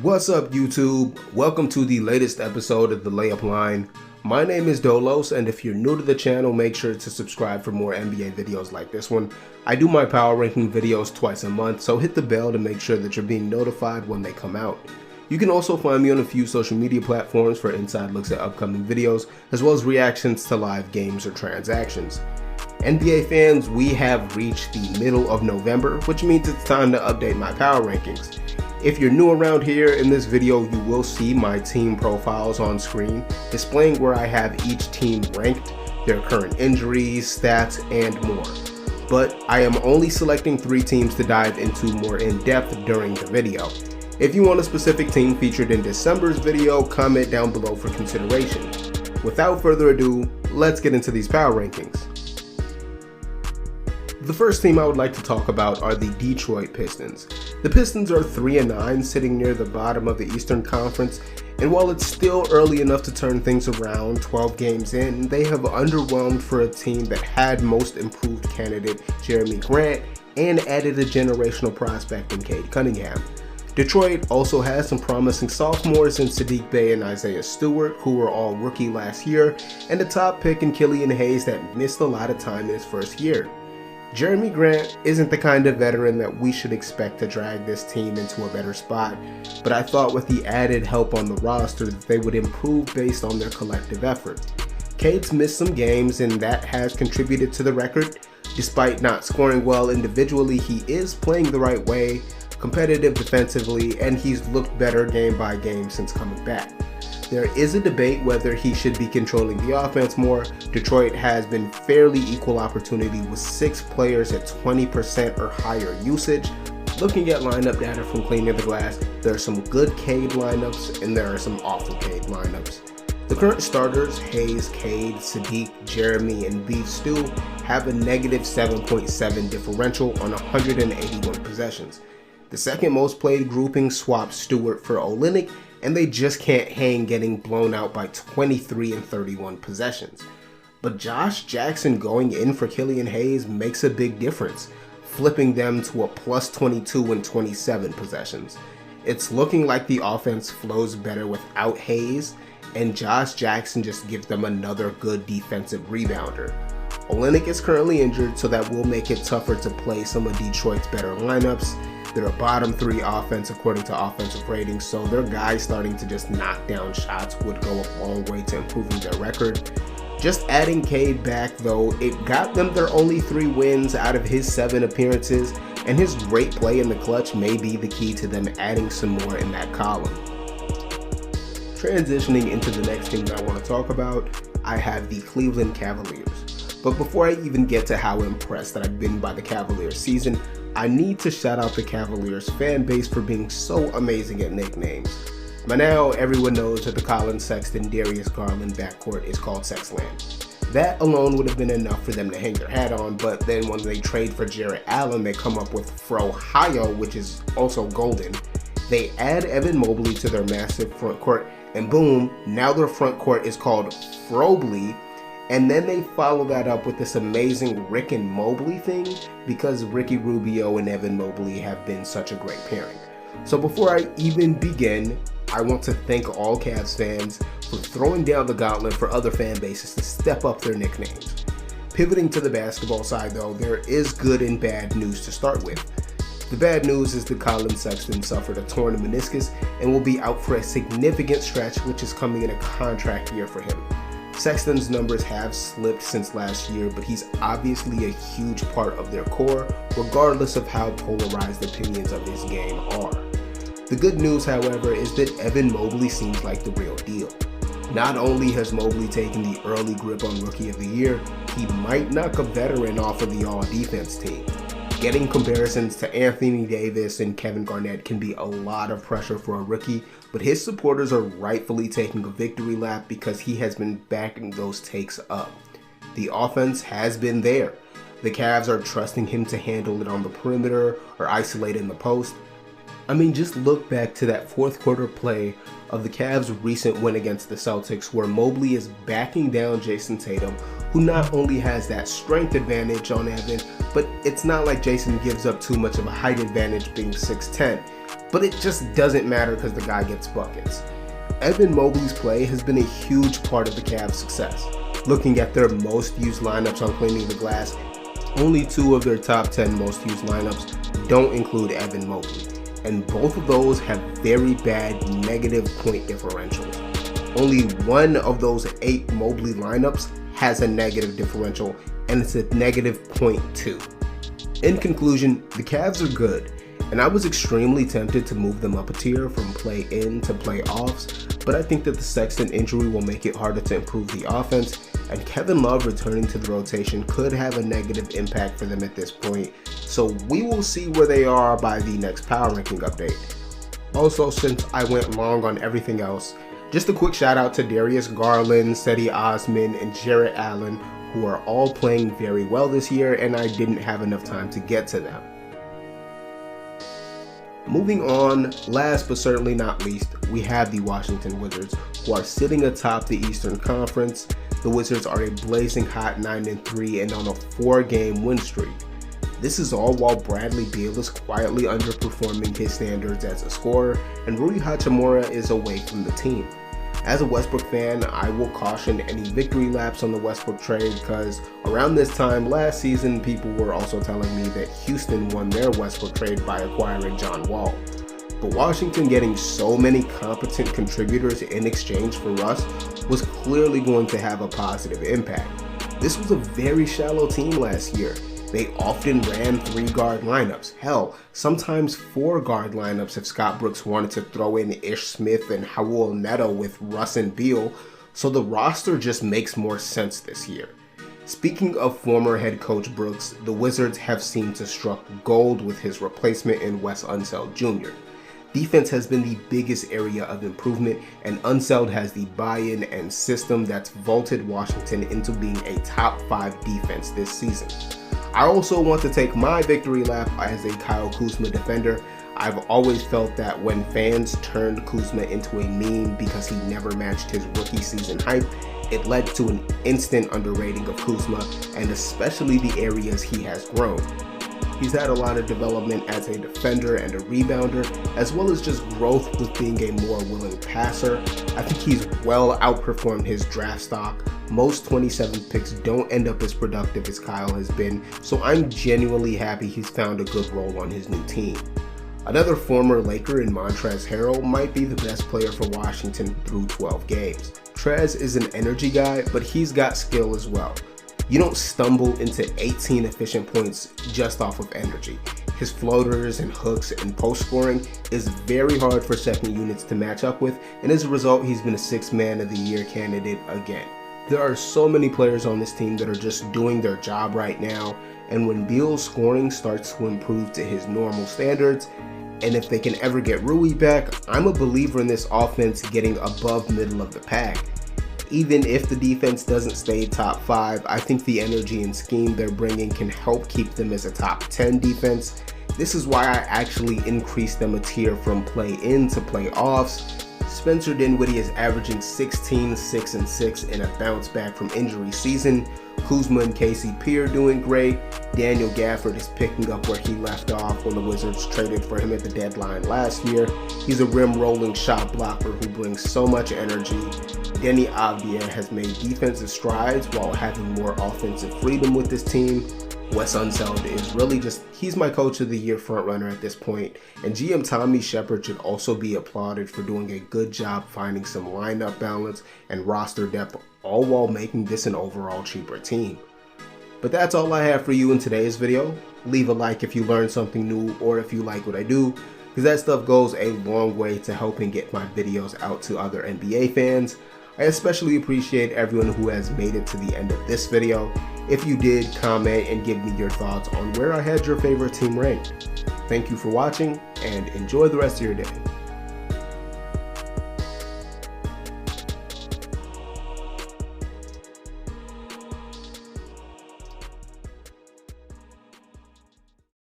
What's up, YouTube? Welcome to the latest episode of The Layup.Line. My name is Dolos, and if you're new to the channel, make sure to subscribe for more NBA videos like this one. I do my power ranking videos twice a month, so hit the bell to make sure that you're being notified when they come out. You can also find me on a few social media platforms for inside looks at upcoming videos, as well as reactions to live games or transactions. NBA fans, we have reached the middle of November, which means it's time to update my power rankings. If you're new around here, in this video you will see my team profiles on screen, displaying where I have each team ranked, their current injuries, stats, and more. But I am only selecting 3 teams to dive into more in depth during the video. If you want a specific team featured in December's video, comment down below for consideration. Without further ado, let's get into these power rankings. The first team I would like to talk about are the Detroit Pistons. The Pistons are 3-9, sitting near the bottom of the Eastern Conference, and while it's still early enough to turn things around 12 games in, they have underwhelmed for a team that had most improved candidate Jeremy Grant and added a generational prospect in Cade Cunningham. Detroit also has some promising sophomores in Saddiq Bey and Isaiah Stewart, who were all rookie last year, and a top pick in Killian Hayes that missed a lot of time in his first year. Jeremy Grant isn't the kind of veteran that we should expect to drag this team into a better spot, but I thought with the added help on the roster that they would improve based on their collective effort. Cade's missed some games and that has contributed to the record. Despite not scoring well individually, he is playing the right way, competitive defensively, and he's looked better game by game since coming back. There is a debate whether he should be controlling the offense more. Detroit has been fairly equal opportunity with 6 players at 20% or higher usage. Looking at lineup data from Cleaning the Glass, there are some good Cade lineups and there are some awful Cade lineups. The current starters, Hayes, Cade, Saddiq, Jeremy, and Beef Stew, have a negative 7.7 differential on 181 possessions. The second most played grouping swaps Stewart for Olynyk, and they just can't hang getting blown out by 23 and 31 possessions. But Josh Jackson going in for Killian Hayes makes a big difference, flipping them to a plus 22 and 27 possessions. It's looking like the offense flows better without Hayes, and Josh Jackson just gives them another good defensive rebounder. Olynyk is currently injured, so that will make it tougher to play some of Detroit's better lineups. They're a bottom 3 offense according to offensive ratings, so their guys starting to just knock down shots would go a long way to improving their record. Just adding Cade back though, it got them their only 3 wins out of his 7 appearances, and his great play in the clutch may be the key to them adding some more in that column. Transitioning into the next team that I want to talk about, I have the Cleveland Cavaliers. But before I even get to how impressed that I've been by the Cavaliers season, I need to shout out the Cavaliers fan base for being so amazing at nicknames. By now, everyone knows that the Colin Sexton-Darius Garland backcourt is called Sexland. That alone would have been enough for them to hang their hat on, but then when they trade for Jarrett Allen, they come up with Frohio, which is also golden. They add Evan Mobley to their massive front court, and boom, now their front court is called Frobley. And then they follow that up with this amazing Rick and Mobley thing, because Ricky Rubio and Evan Mobley have been such a great pairing. So before I even begin, I want to thank all Cavs fans for throwing down the gauntlet for other fan bases to step up their nicknames. Pivoting to the basketball side though, there is good and bad news to start with. The bad news is that Colin Sexton suffered a torn meniscus and will be out for a significant stretch, which is coming in a contract year for him. Sexton's numbers have slipped since last year, but he's obviously a huge part of their core, regardless of how polarized opinions of his game are. The good news, however, is that Evan Mobley seems like the real deal. Not only has Mobley taken the early grip on Rookie of the Year, he might knock a veteran off of the all-defense team. Getting comparisons to Anthony Davis and Kevin Garnett can be a lot of pressure for a rookie, but his supporters are rightfully taking a victory lap because he has been backing those takes up. The offense has been there. The Cavs are trusting him to handle it on the perimeter or isolate in the post. I mean, just look back to that fourth quarter play of the Cavs' recent win against the Celtics, where Mobley is backing down Jason Tatum, who not only has that strength advantage on Evan, but it's not like Jason gives up too much of a height advantage being 6'10". but it just doesn't matter because the guy gets buckets. Evan Mobley's play has been a huge part of the Cavs' success. Looking at their most used lineups on Cleaning the Glass, only 2 of their top 10 most used lineups don't include Evan Mobley, and both of those have very bad negative point differentials. Only 1 of those 8 Mobley lineups has a negative differential, and it's a negative 0.2. In conclusion, the Cavs are good, and I was extremely tempted to move them up a tier from play-in to play-offs, but I think that the Sexton injury will make it harder to improve the offense, and Kevin Love returning to the rotation could have a negative impact for them at this point, so we will see where they are by the next power ranking update. Also, since I went long on everything else, just a quick shout out to Darius Garland, Cedi Osman, and Jarrett Allen, who are all playing very well this year, and I didn't have enough time to get to them. Moving on, last but certainly not least, we have the Washington Wizards, who are sitting atop the Eastern Conference. The Wizards are a blazing hot 9-3 and on a 4-game win streak. This is all while Bradley Beal is quietly underperforming his standards as a scorer, and Rui Hachimura is away from the team. As a Westbrook fan, I will caution any victory laps on the Westbrook trade because around this time last season, people were also telling me that Houston won their Westbrook trade by acquiring John Wall. But Washington getting so many competent contributors in exchange for Russ was clearly going to have a positive impact. This was a very shallow team last year. They often ran 3-guard lineups. Hell, sometimes 4-guard lineups if Scott Brooks wanted to throw in Ish Smith and Raul Neto with Russ and Beal, so the roster just makes more sense this year. Speaking of former head coach Brooks, the Wizards have seemed to struck gold with his replacement in Wes Unseld Jr. Defense has been the biggest area of improvement, and Unseld has the buy-in and system that's vaulted Washington into being a top 5 defense this season. I also want to take my victory lap as a Kyle Kuzma defender. I've always felt that when fans turned Kuzma into a meme because he never matched his rookie season hype, it led to an instant underrating of Kuzma, and especially the areas he has grown. He's had a lot of development as a defender and a rebounder, as well as just growth with being a more willing passer. I think he's well outperformed his draft stock. Most 27th picks don't end up as productive as Kyle has been, so I'm genuinely happy he's found a good role on his new team. Another former Laker in Montrezl Harrell might be the best player for Washington through 12 games. Trez is an energy guy, but he's got skill as well. You don't stumble into 18 efficient points just off of energy. His floaters and hooks and post scoring is very hard for second units to match up with, and as a result, he's been a 6th Man of the Year candidate again. There are so many players on this team that are just doing their job right now, and when Beal's scoring starts to improve to his normal standards, and if they can ever get Rui back, I'm a believer in this offense getting above middle of the pack. Even if the defense doesn't stay top 5, I think the energy and scheme they're bringing can help keep them as a top 10 defense. This is why I actually increased them a tier from play-in to play-offs. Spencer Dinwiddie is averaging 16, 6, and 6 in a bounce back from injury season. Kuzma and KCP are doing great. Daniel Gafford is picking up where he left off when the Wizards traded for him at the deadline last year. He's a rim-rolling shot blocker who brings so much energy. Denny Avdia has made defensive strides while having more offensive freedom with this team. Wes Unseld is really he's my coach of the year frontrunner at this point, and GM Tommy Shepard should also be applauded for doing a good job finding some lineup balance and roster depth, all while making this an overall cheaper team. But that's all I have for you in today's video. Leave a like if you learned something new or if you like what I do, because that stuff goes a long way to helping get my videos out to other NBA fans. I especially appreciate everyone who has made it to the end of this video. If you did, comment and give me your thoughts on where I had your favorite team ranked. Thank you for watching and enjoy the rest of your day.